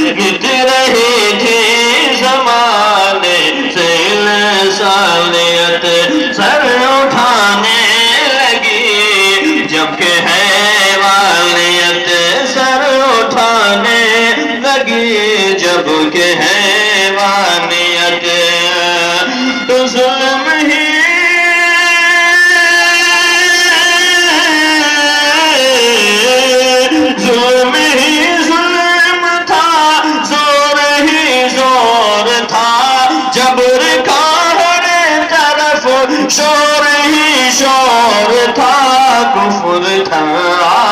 مٹ رہی تھی زمانے سے انسانیت سر اٹھانے لگی جبکہ حیوانیت سر اٹھانے لگی جبکہ حیوانیت تو ظلم ہی جبر کا ہر طرف شور ہی شور تھا کفر تھا